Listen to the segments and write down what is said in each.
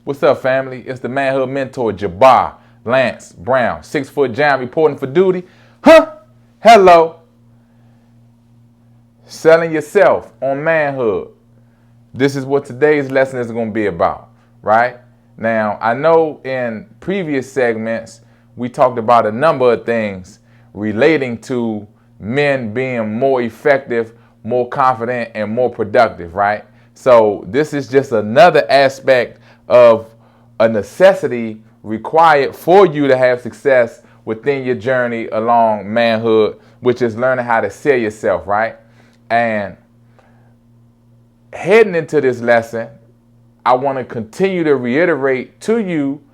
What's up, family? It's the Manhood mentor, Jabar Lance Brown, 6-foot giant reporting for duty. Hello. Selling yourself on manhood. This is what today's lesson is going to be about, right? Now, I know in previous segments, we talked about a number of things relating to men being more effective, more confident, and more productive, right? So this is just another aspect of a necessity required for you to have success within your journey along manhood, which is learning how to sell yourself, right? And heading into this lesson, I want to continue to reiterate to you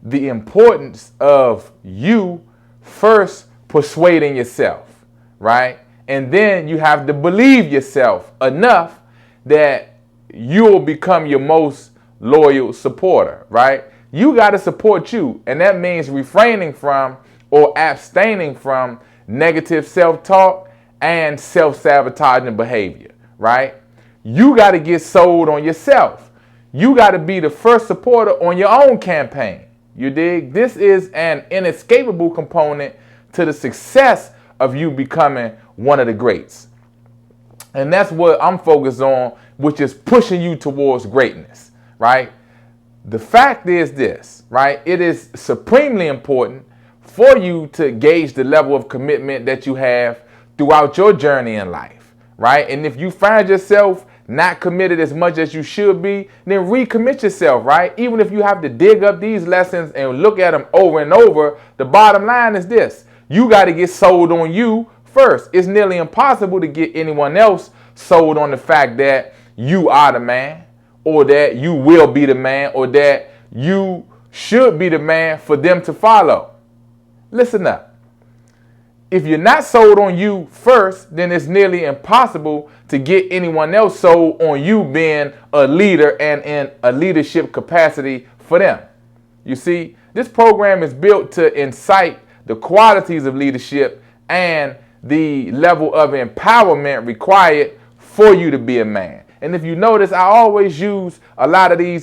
the importance of you first persuading yourself, right? And then you have to believe yourself enough that you will become your most loyal supporter, right? You got to support you, and that means refraining from or abstaining from negative self-talk and self-sabotaging behavior, right? You got to get sold on yourself. You got to be the first supporter on your own campaign. You dig? This is an inescapable component to the success of you becoming one of the greats. And that's what I'm focused on, which is pushing you towards greatness, right? The fact is this, right? It is supremely important for you to gauge the level of commitment that you have throughout your journey in life, right? And if you find yourself not committed as much as you should be, then recommit yourself, right? Even if you have to dig up these lessons and look at them over and over, the bottom line is this: you got to get sold on you first. It's nearly impossible to get anyone else sold on the fact that you are the man, or that you will be the man, or that you should be the man for them to follow. Listen up. If you're not sold on you first, then it's nearly impossible to get anyone else sold on you being a leader and in a leadership capacity for them. You see, this program is built to incite the qualities of leadership and the level of empowerment required for you to be a man. And if you notice, I always use a lot of the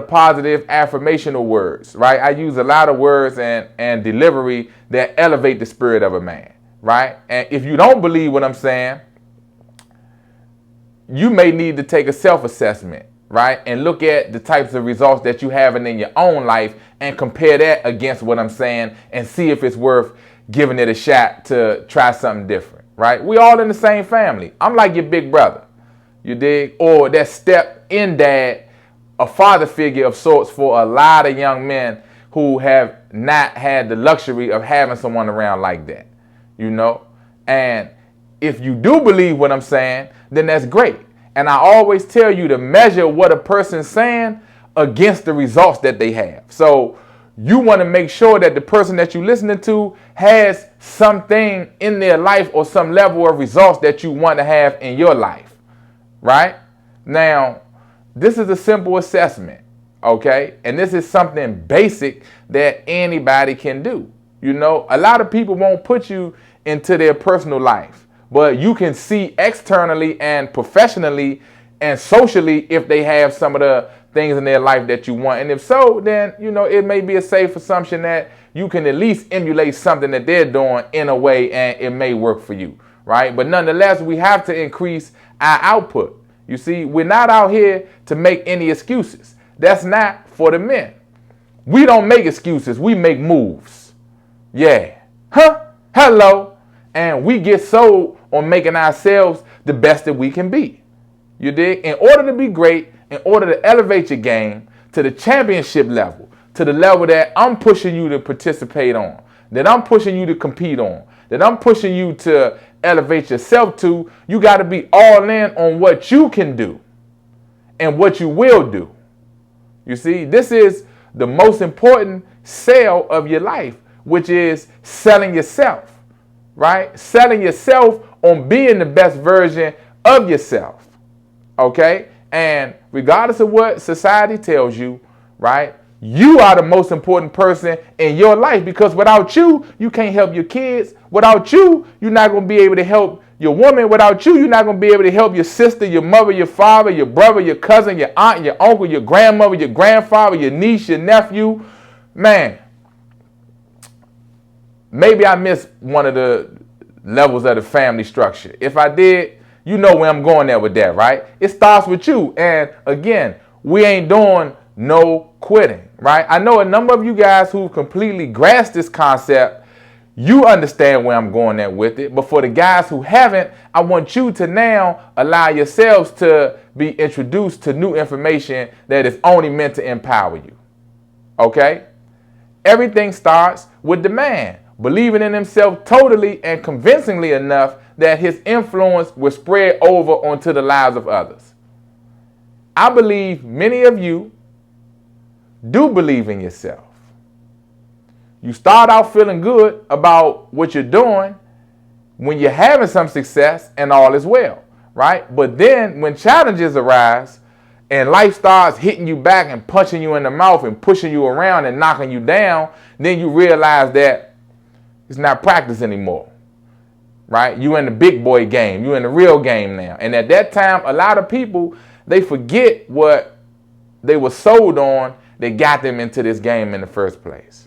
positive affirmational words, right? I use a lot of words and delivery that elevate the spirit of a man, right? And if you don't believe what I'm saying, you may need to take a self-assessment, right? And look at the types of results that you have in your own life and compare that against what I'm saying and see if it's worth giving it a shot to try something different, right? We all in the same family. I'm like your big brother, you dig? Or that step-in dad, a father figure of sorts for a lot of young men who have not had the luxury of having someone around like that, you know? And if you do believe what I'm saying, then that's great. And I always tell you to measure what a person's saying against the results that they have. So you want to make sure that the person that you're listening to has something in their life or some level of results that you want to have in your life, right? Now, this is a simple assessment, okay? And this is something basic that anybody can do. You know, a lot of people won't put you into their personal life, but you can see externally and professionally and socially if they have some of the things in their life that you want. And if so, then, you know, it may be a safe assumption that you can at least emulate something that they're doing in a way and it may work for you, right? But nonetheless, we have to increase our output. You see, we're not out here to make any excuses. That's not for the men. We don't make excuses. We make moves. Yeah. Hello. And we get sold on making ourselves the best that we can be. You dig? In order to be great, in order to elevate your game to the championship level, to the level that I'm pushing you to participate on, that I'm pushing you to compete on, that I'm pushing you to elevate yourself to, you got to be all in on what you can do and what you will do. You see, this is the most important sale of your life, which is selling yourself, right? Selling yourself on being the best version of yourself, okay? And regardless of what society tells you, right, you are the most important person in your life, because without you, you can't help your kids. Without you, you're not going to be able to help Your woman, without you, you're not going to be able to help your sister, your mother, your father, your brother, your cousin, your aunt, your uncle, your grandmother, your grandfather, your niece, your nephew. Man, maybe I missed one of the levels of the family structure. If I did, you know where I'm going there with that, right? It starts with you. And again, we ain't doing no quitting, right? I know a number of you guys who completely grasped this concept. You understand where I'm going at with it. But for the guys who haven't, I want you to now allow yourselves to be introduced to new information that is only meant to empower you. Okay? Everything starts with the man believing in himself totally and convincingly enough that his influence will spread over onto the lives of others. I believe many of you do believe in yourself. You start out feeling good about what you're doing when you're having some success and all is well, right? But then when challenges arise and life starts hitting you back and punching you in the mouth and pushing you around and knocking you down, then you realize that it's not practice anymore, right? You in the big boy game. You in the real game now. And at that time, a lot of people, they forget what they were sold on that got them into this game in the first place.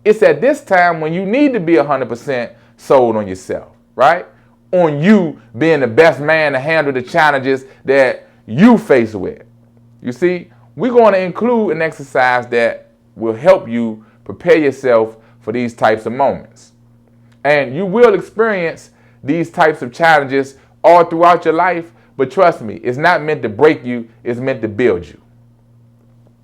It's at this time when you need to be 100% sold on yourself, right? On you being the best man to handle the challenges that you face with. You see, we're going to include an exercise that will help you prepare yourself for these types of moments. And you will experience these types of challenges all throughout your life, but trust me, it's not meant to break you, it's meant to build you.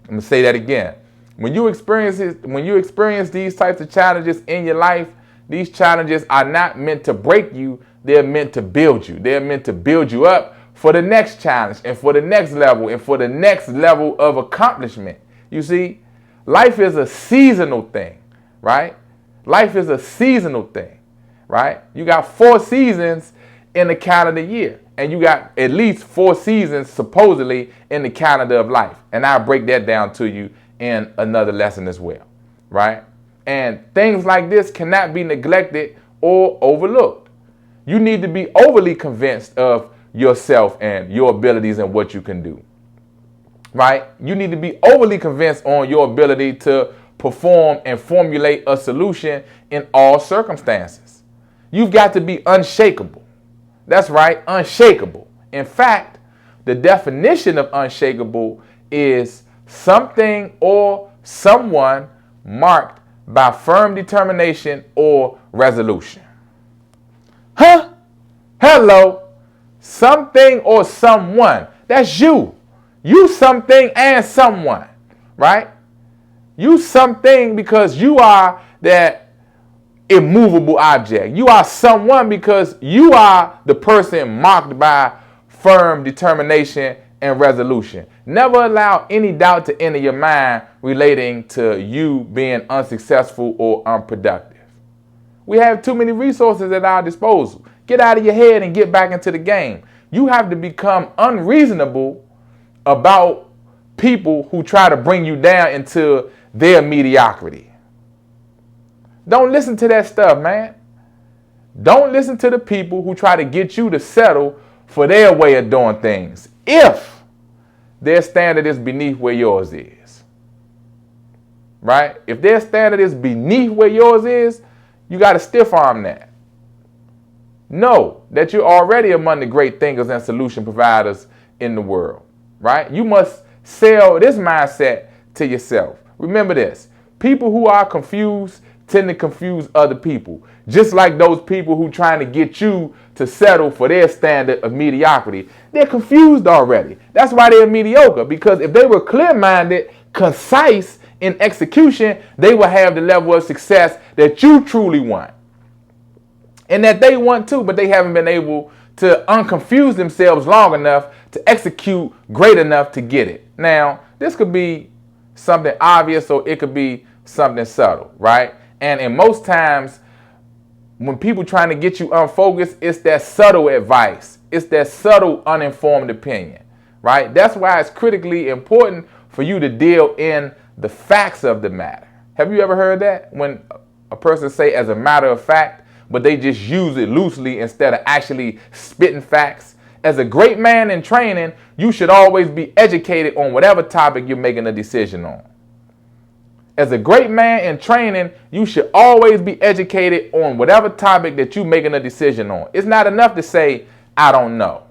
I'm going to say that again. When you experience these types of challenges in your life, these challenges are not meant to break you. They're meant to build you. They're meant to build you up for the next challenge and for the next level and for the next level of accomplishment. You see, life is a seasonal thing, right? Life is a seasonal thing, right? You got 4 seasons in the calendar year, and you got at least 4 seasons supposedly in the calendar of life. And I'll break that down to you in another lesson as well, right? And things like this cannot be neglected or overlooked. You need to be overly convinced of yourself and your abilities and what you can do, right? You need to be overly convinced on your ability to perform and formulate a solution in all circumstances. You've got to be unshakable. That's right, unshakable. In fact, the definition of unshakable is something or someone marked by firm determination or resolution. Huh? Hello. Something or someone. That's you. You something and someone, right? You something because you are that immovable object. You are someone because you are the person marked by firm determination and resolution. Never allow any doubt to enter your mind relating to you being unsuccessful or unproductive. We have too many resources at our disposal. Get out of your head and get back into the game. You have to become unreasonable about people who try to bring you down into their mediocrity. Don't listen to that stuff, man. Don't listen to the people who try to get you to settle for their way of doing things if their standard is beneath where yours is. Right? If their standard is beneath where yours is, you got to stiff arm that. Know that you're already among the great thinkers and solution providers in the world. Right? You must sell this mindset to yourself. Remember this. People who are confused tend to confuse other people. Just like those people who trying to get you to settle for their standard of mediocrity. They're confused already. That's why they're mediocre. Because if they were clear-minded, concise in execution, they will have the level of success that you truly want. And that they want too, but they haven't been able to unconfuse themselves long enough to execute great enough to get it. Now, this could be something obvious or it could be something subtle, right? And in most times, when people trying to get you unfocused, it's that subtle advice. It's that subtle, uninformed opinion, right? That's why it's critically important for you to deal in the facts of the matter. Have you ever heard that? When a person say, as a matter of fact, but they just use it loosely instead of actually spitting facts. As a great man in training, you should always be educated on whatever topic you're making a decision on. As a great man in training, you should always be educated on whatever topic that you're making a decision on. It's not enough to say, I don't know.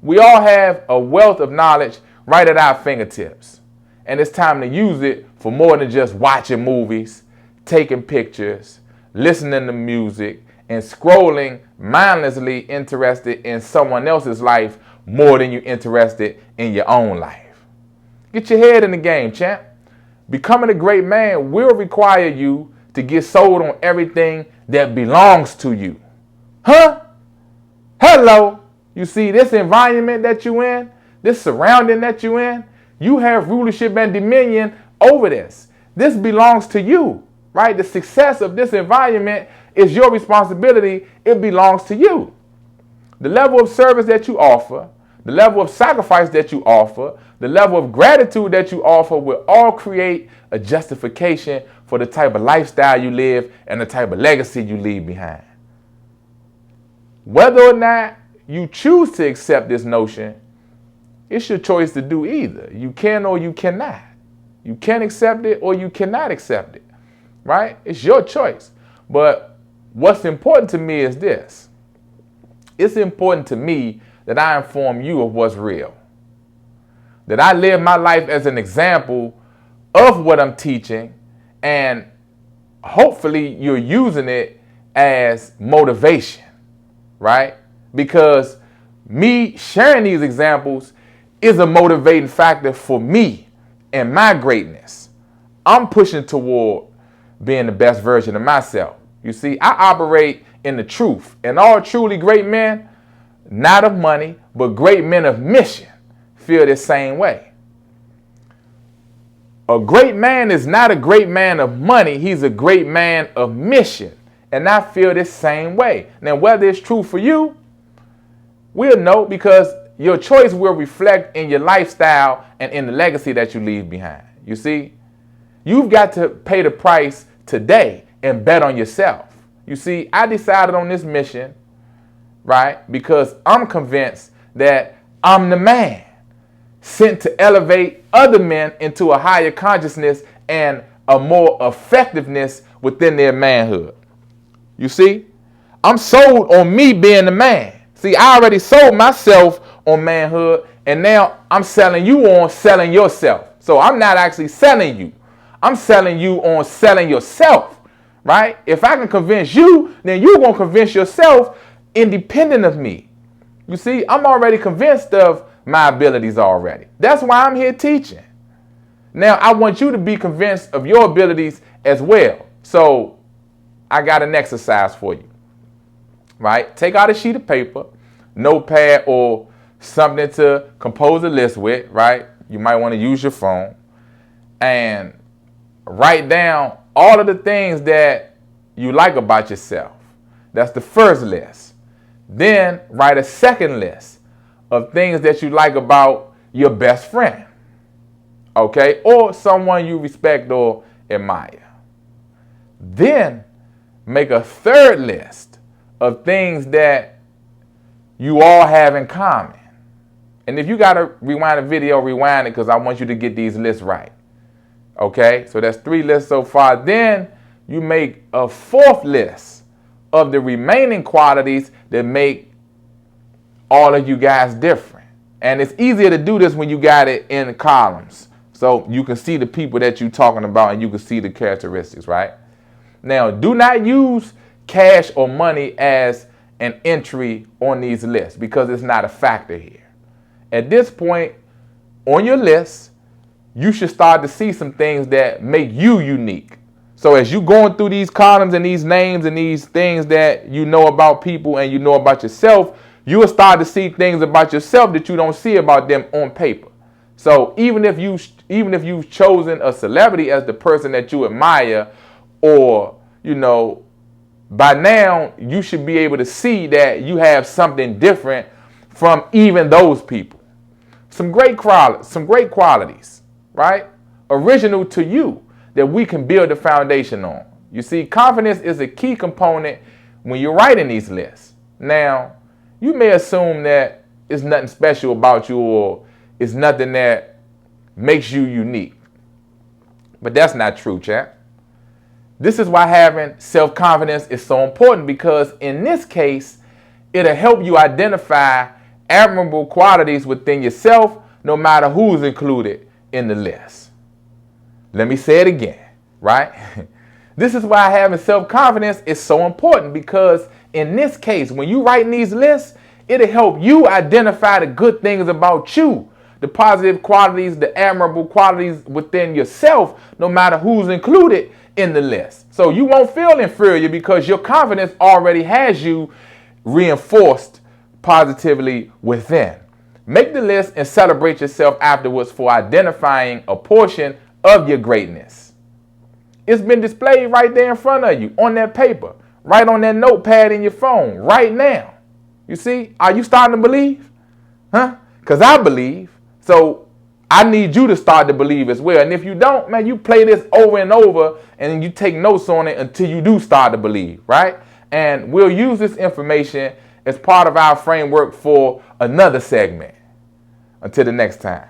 We all have a wealth of knowledge right at our fingertips. And it's time to use it for more than just watching movies, taking pictures, listening to music, and scrolling mindlessly interested in someone else's life more than you're interested in your own life. Get your head in the game, champ. Becoming a great man will require you to get sold on everything that belongs to you. Huh? Hello? You see this environment that you're in, this surrounding that you're in, you have rulership and dominion over this. This belongs to you, right? The success of this environment is your responsibility. It belongs to you. The level of service that you offer, the level of sacrifice that you offer, the level of gratitude that you offer will all create a justification for the type of lifestyle you live and the type of legacy you leave behind. Whether or not you choose to accept this notion, it's your choice to do either. You can or you cannot. You can accept it or you cannot accept it, right? It's your choice. But what's important to me is this. It's important to me that I inform you of what's real. That I live my life as an example of what I'm teaching, and hopefully you're using it as motivation, right? Because me sharing these examples is a motivating factor for me and my greatness. I'm pushing toward being the best version of myself. You see, I operate in the truth, and all truly great men, not of money, but great men of mission, feel the same way. A great man is not a great man of money. He's a great man of mission. And I feel this same way. Now, whether it's true for you, we'll know, because your choice will reflect in your lifestyle and in the legacy that you leave behind. You see, you've got to pay the price today and bet on yourself. You see, I decided on this mission, right, because I'm convinced that I'm the man sent to elevate other men into a higher consciousness and a more effectiveness within their manhood. You see, I'm sold on me being the man. See, I already sold myself on manhood, and now I'm selling you on selling yourself. So I'm not actually selling you. I'm selling you on selling yourself, right? If I can convince you, then you're going to convince yourself independent of me. You see, I'm already convinced of my abilities already. That's why I'm here teaching. Now, I want you to be convinced of your abilities as well. So I got an exercise for you, right? Take out a sheet of paper, notepad, or something to compose a list with, right? You might want to use your phone and write down all of the things that you like about yourself. That's the first list. Then write a second list of things that you like about your best friend, okay? Or someone you respect or admire. Then make a third list of things that you all have in common. And if you got to rewind a video, rewind it, because I want you to get these lists right. Okay, so that's 3 lists so far. Then you make a 4th list of the remaining qualities that make all of you guys different. And it's easier to do this when you got it in columns. So you can see the people that you're talking about and you can see the characteristics, right? Now, do not use cash or money as an entry on these lists, because it's not a factor here. At this point on your list, you should start to see some things that make you unique. So as you're going through these columns and these names and these things that you know about people and you know about yourself, you will start to see things about yourself that you don't see about them on paper. So even if you've chosen a celebrity as the person that you admire, or, you know, by now you should be able to see that you have something different from even those people. Some great qualities, right? Original to you that we can build a foundation on. You see, confidence is a key component when you're writing these lists. Now, you may assume that it's nothing special about you or it's nothing that makes you unique. But that's not true, chat. This is why having self-confidence is so important, because in this case, it'll help you identify admirable qualities within yourself, no matter who's included in the list. Let me say it again, right? This is why having self-confidence is so important, because in this case, when you write these lists, it'll help you identify the good things about you, the positive qualities, the admirable qualities within yourself, no matter who's included in the list. So you won't feel inferior because your confidence already has you reinforced positively within. Make the list and celebrate yourself afterwards for identifying a portion of your greatness. It's been displayed right there in front of you on that paper, right on that notepad in your phone right now. You see, are you starting to believe? Huh? Because I believe. So I need you to start to believe as well. And if you don't, man, you play this over and over and you take notes on it until you do start to believe, right? And we'll use this information as part of our framework for another segment. Until the next time.